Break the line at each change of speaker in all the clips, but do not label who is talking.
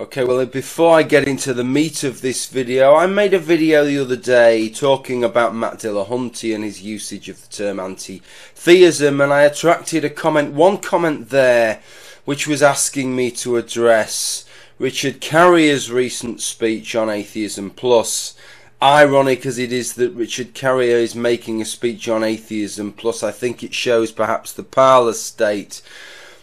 Okay, well, before I get into the meat of this video, I made a video the other day talking about Matt Dillahunty and his usage of the term anti-theism, and I attracted a comment, one comment there, which was asking me to address Richard Carrier's recent speech on Atheism Plus. Ironic as it is that Richard Carrier is making a speech on Atheism Plus, I think it shows perhaps the parlous state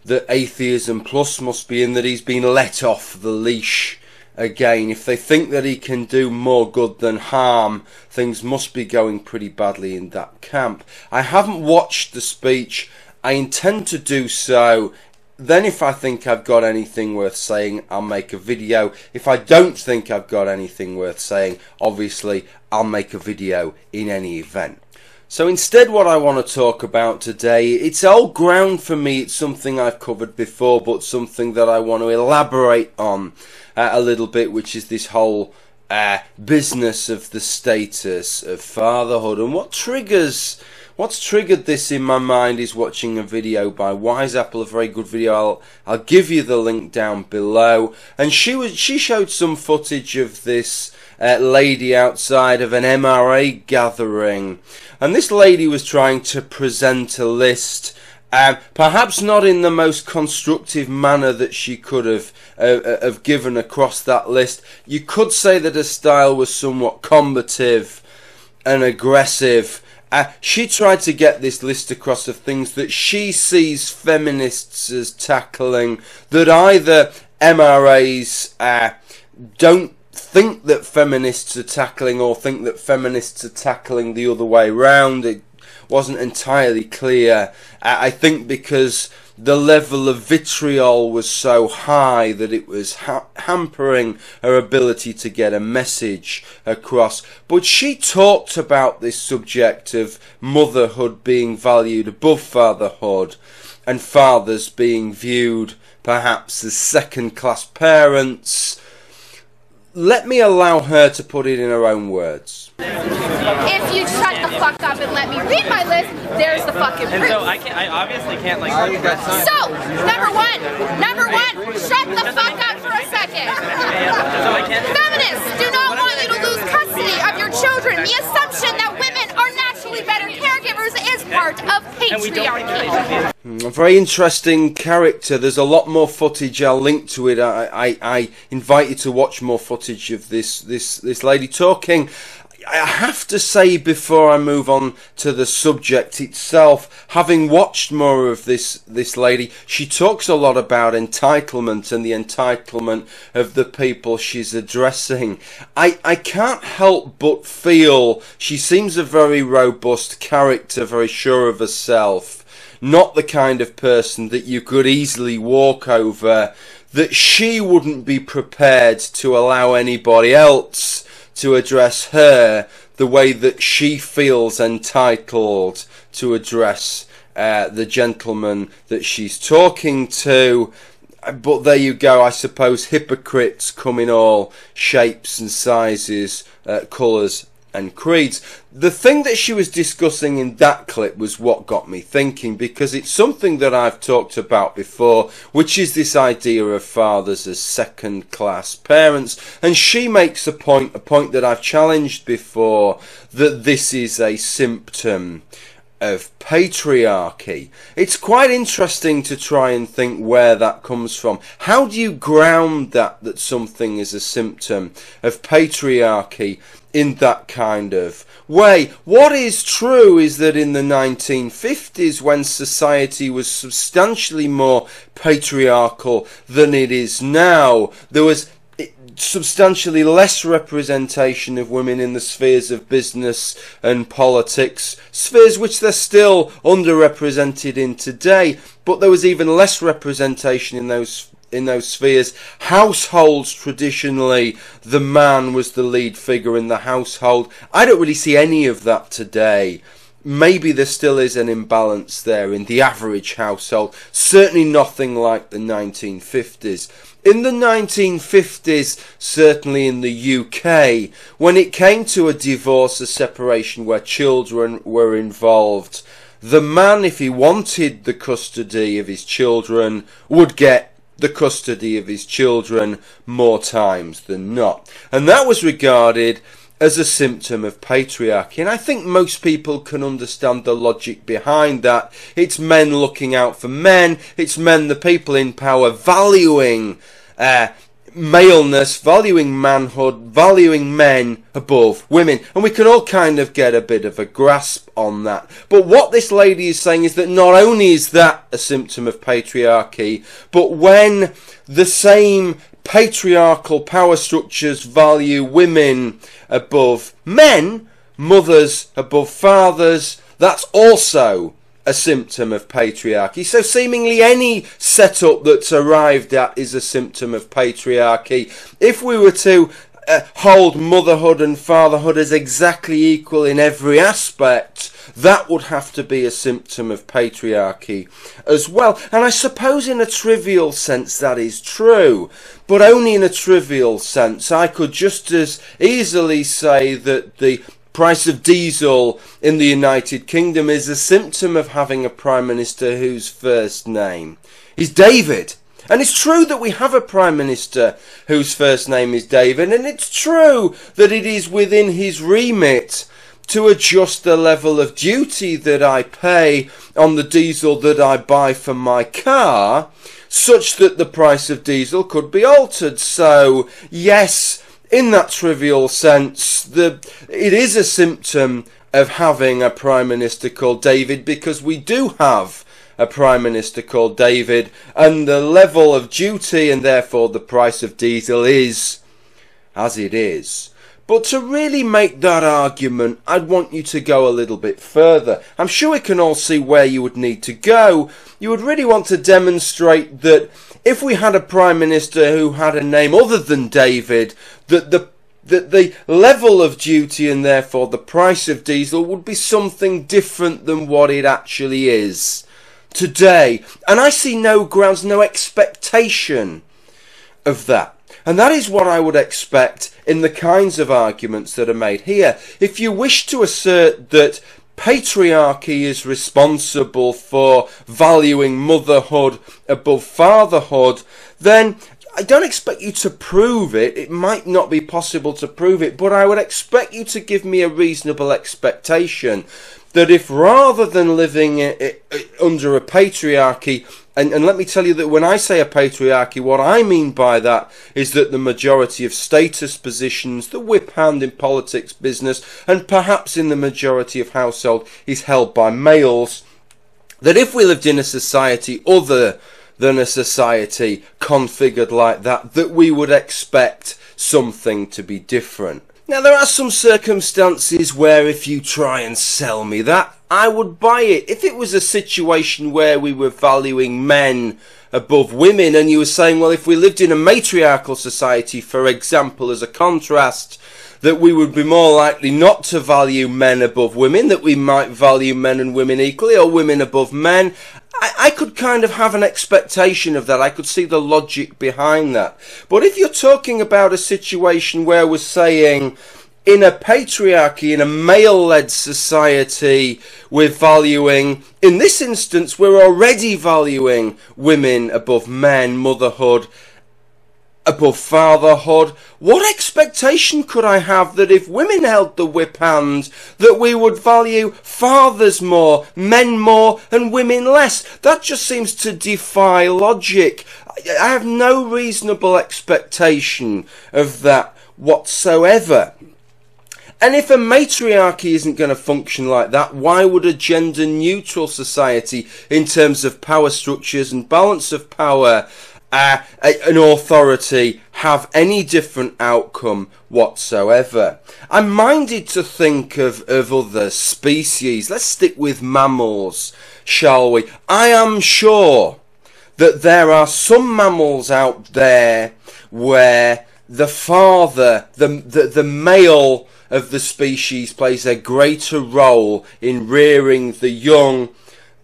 that Atheism Plus must be in, that he's been let off the leash again. If they think that he can do more good than harm, things must be going pretty badly in that camp. I haven't watched the speech. I intend to do so. Then if I think I've got anything worth saying, I'll make a video. If I don't think I've got anything worth saying, obviously I'll make a video in any event. So instead, what I want to talk about today, it's old ground for me, it's something I've covered before, but something that I want to elaborate on a little bit, which is this whole business of the status of fatherhood. And what's triggered this in my mind is watching a video by Weisapple, a very good video. I'll give you the link down below. And she showed some footage of this lady outside of an MRA gathering, and this lady was trying to present a list, perhaps not in the most constructive manner that she could have given across that list. You could say that her style was somewhat combative and aggressive. She tried to get this list across of things that she sees feminists as tackling, that either MRAs don't think that feminists are tackling, or think that feminists are tackling the other way round. It wasn't entirely clear. I think because the level of vitriol was so high that it was hampering her ability to get a message across. But she talked about this subject of motherhood being valued above fatherhood, and fathers being viewed perhaps as second-class parents. Let me allow her to put it in her own words.
If you shut the fuck up and let me read my list, there's the fucking proof.
And so I obviously can't like.
So, number one, shut the fuck up for a second. Feminists do not want you to lose custody of your children. The assumption that women are naturally better caregivers is part of patriarchy.
A very interesting character. There's a lot more footage. I'll link to it. I invite you to watch more footage of this lady talking. I have to say, before I move on to the subject itself, having watched more of this lady, she talks a lot about entitlement and the entitlement of the people she's addressing. I can't help but feel she seems a very robust character, very sure of herself, not the kind of person that you could easily walk over, that she wouldn't be prepared to allow anybody else to address her the way that she feels entitled to address the gentleman that she's talking to. But there you go. I suppose hypocrites come in all shapes and sizes, colours and creeds. The thing that she was discussing in that clip was what got me thinking, because it's something that I've talked about before, which is this idea of fathers as second-class parents. And she makes a point that I've challenged before, that this is a symptom of patriarchy. It's quite interesting to try and think where that comes from. How do you ground that something is a symptom of patriarchy in that kind of way? What is true is that in the 1950s, when society was substantially more patriarchal than it is now, there was substantially less representation of women in the spheres of business and politics, spheres which they're still underrepresented in today, but there was even less representation in those spheres. Households, traditionally, the man was the lead figure in the household. I don't really see any of that today. Maybe there still is an imbalance there in the average household. Certainly nothing like the 1950s. In the 1950s, certainly in the UK, when it came to a divorce, a separation where children were involved, the man, if he wanted the custody of his children, would get the custody of his children more times than not. And that was regarded as a symptom of patriarchy. And I think most people can understand the logic behind that. It's men looking out for men. It's men, the people in power, valuing maleness, valuing manhood, valuing men above women. And we can all kind of get a bit of a grasp on that. But what this lady is saying is that not only is that a symptom of patriarchy, but when the same patriarchal power structures value women above men, mothers above fathers, that's also a symptom of patriarchy. So seemingly any setup that's arrived at is a symptom of patriarchy. If we were to hold motherhood and fatherhood as exactly equal in every aspect, that would have to be a symptom of patriarchy as well. And I suppose in a trivial sense that is true, but only in a trivial sense. I could just as easily say that the price of diesel in the United Kingdom is a symptom of having a Prime Minister whose first name is David. And it's true that we have a Prime Minister whose first name is David, and it's true that it is within his remit to adjust the level of duty that I pay on the diesel that I buy for my car, such that the price of diesel could be altered. So, yes, in that trivial sense, it is a symptom of having a Prime Minister called David, because we do have a Prime Minister called David, and the level of duty and therefore the price of diesel is as it is. But to really make that argument, I'd want you to go a little bit further. I'm sure we can all see where you would need to go. You would really want to demonstrate that if we had a Prime Minister who had a name other than David, that the level of duty and therefore the price of diesel would be something different than what it actually is today. And I see no grounds, no expectation of that. And that is what I would expect in the kinds of arguments that are made here. If you wish to assert that patriarchy is responsible for valuing motherhood above fatherhood, then I don't expect you to prove it. It might not be possible to prove it, but I would expect you to give me a reasonable expectation that if rather than living under a patriarchy, and let me tell you that when I say a patriarchy, what I mean by that is that the majority of status positions, the whip hand in politics, business, and perhaps in the majority of household is held by males, that if we lived in a society other than a society configured like that, that we would expect something to be different. Now, there are some circumstances where if you try and sell me that, I would buy it. If it was a situation where we were valuing men above women and you were saying, well, if we lived in a matriarchal society, for example, as a contrast, that we would be more likely not to value men above women, that we might value men and women equally, or women above men, I could kind of have an expectation of that. I could see the logic behind that. But if you're talking about a situation where we're saying in a patriarchy, in a male-led society, we're valuing, in this instance, we're already valuing women above men, motherhood above fatherhood, what expectation could I have that if women held the whip hand, that we would value fathers more, men more, and women less? That just seems to defy logic. I have no reasonable expectation of that whatsoever. And if a matriarchy isn't going to function like that, why would a gender-neutral society, in terms of power structures and balance of power, an authority, have any different outcome whatsoever? I'm minded to think of other species. Let's stick with mammals, shall we? I am sure that there are some mammals out there where the father, the male of the species, plays a greater role in rearing the young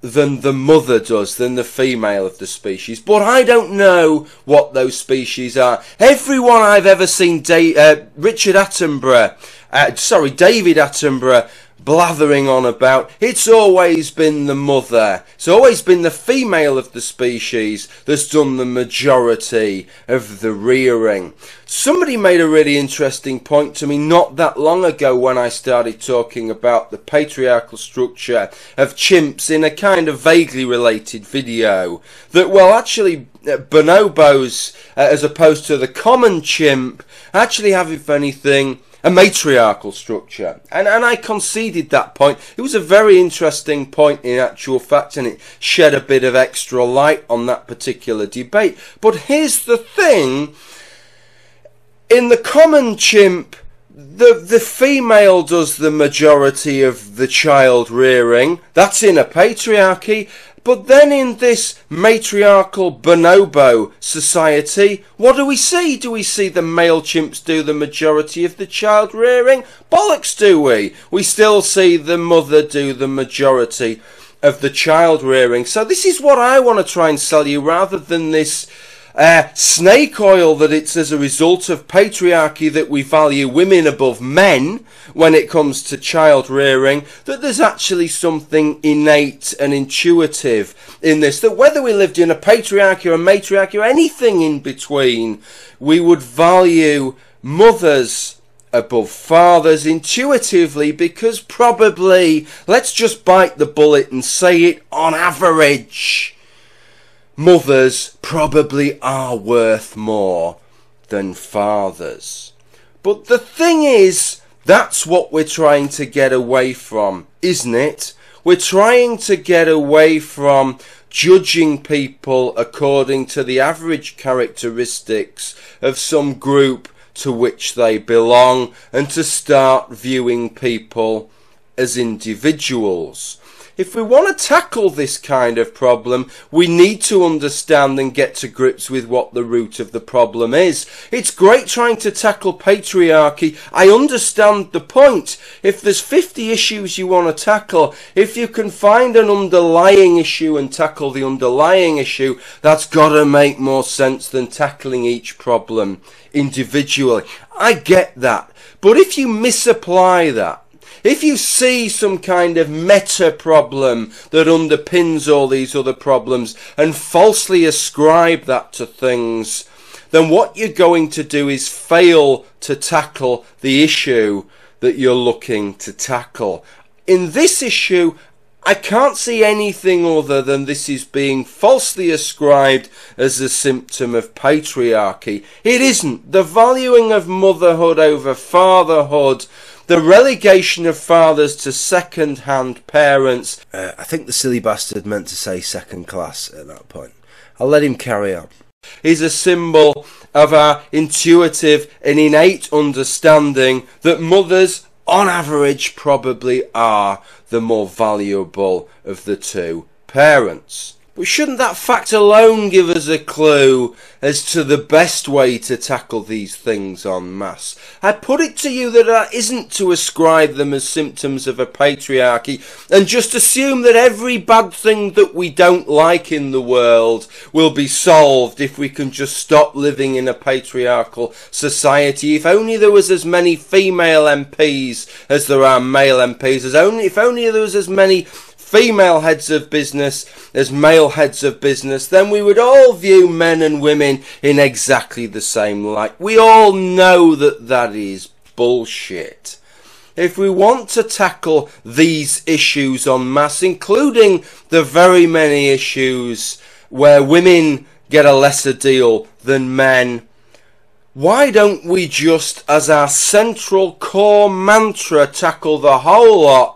than the mother does, than the female of the species. But I don't know what those species are. Everyone I've ever seen, David Attenborough, blathering on about. It's always been the mother. It's always been the female of the species that's done the majority of the rearing. Somebody made a really interesting point to me not that long ago when I started talking about the patriarchal structure of chimps in a kind of vaguely related video. That, well, actually, bonobos, as opposed to the common chimp, actually have, if anything, a matriarchal structure. And I conceded that point. It was a very interesting point in actual fact, and it shed a bit of extra light on that particular debate. But here's the thing. In the common chimp, the female does the majority of the child rearing. That's in a patriarchy. But then in this matriarchal bonobo society, what do we see? Do we see the male chimps do the majority of the child rearing? Bollocks, do we? We still see the mother do the majority of the child rearing. So this is what I want to try and sell you, rather than this snake oil that it's as a result of patriarchy that we value women above men when it comes to child rearing, that there's actually something innate and intuitive in this, that whether we lived in a patriarchy or a matriarchy or anything in between, we would value mothers above fathers intuitively, because probably, let's just bite the bullet and say it, on average, mothers probably are worth more than fathers. But the thing is, that's what we're trying to get away from, isn't it? We're trying to get away from judging people according to the average characteristics of some group to which they belong, and to start viewing people as individuals. If we want to tackle this kind of problem, we need to understand and get to grips with what the root of the problem is. It's great trying to tackle patriarchy. I understand the point. If there's 50 issues you want to tackle, if you can find an underlying issue and tackle the underlying issue, that's got to make more sense than tackling each problem individually. I get that. But if you misapply that, if you see some kind of meta problem that underpins all these other problems and falsely ascribe that to things, then what you're going to do is fail to tackle the issue that you're looking to tackle. In this issue, I can't see anything other than this is being falsely ascribed as a symptom of patriarchy. It isn't. The valuing of motherhood over fatherhood, the relegation of fathers to second-hand parents. I think the silly bastard meant to say second class at that point. I'll let him carry on. Is a symbol of our intuitive and innate understanding that mothers, on average, probably are the more valuable of the two parents. But shouldn't that fact alone give us a clue as to the best way to tackle these things en masse? I put it to you that isn't to ascribe them as symptoms of a patriarchy and just assume that every bad thing that we don't like in the world will be solved if we can just stop living in a patriarchal society. If only there was as many female MPs as there are male MPs, if only there was as many female heads of business as male heads of business, then we would all view men and women in exactly the same light. We all know that that is bullshit. If we want to tackle these issues en masse, including the very many issues where women get a lesser deal than men, why don't we just, as our central core mantra, tackle the whole lot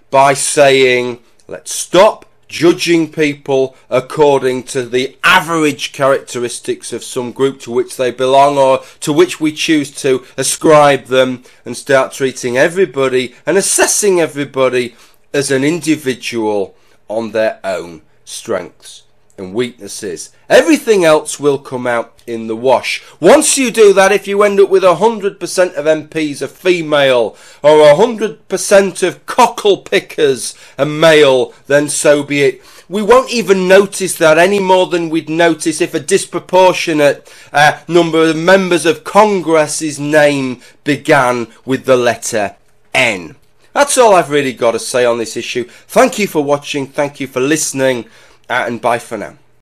by saying, let's stop judging people according to the average characteristics of some group to which they belong or to which we choose to ascribe them, and start treating everybody and assessing everybody as an individual on their own strengths and weaknesses. Everything else will come out in the wash. Once you do that, if you end up with 100% of MPs are female or 100% of cockle pickers are male, then so be it. We won't even notice that any more than we'd notice if a disproportionate number of members of Congress's name began with the letter N. That's all I've really got to say on this issue. Thank you for watching, thank you for listening, and bye for now.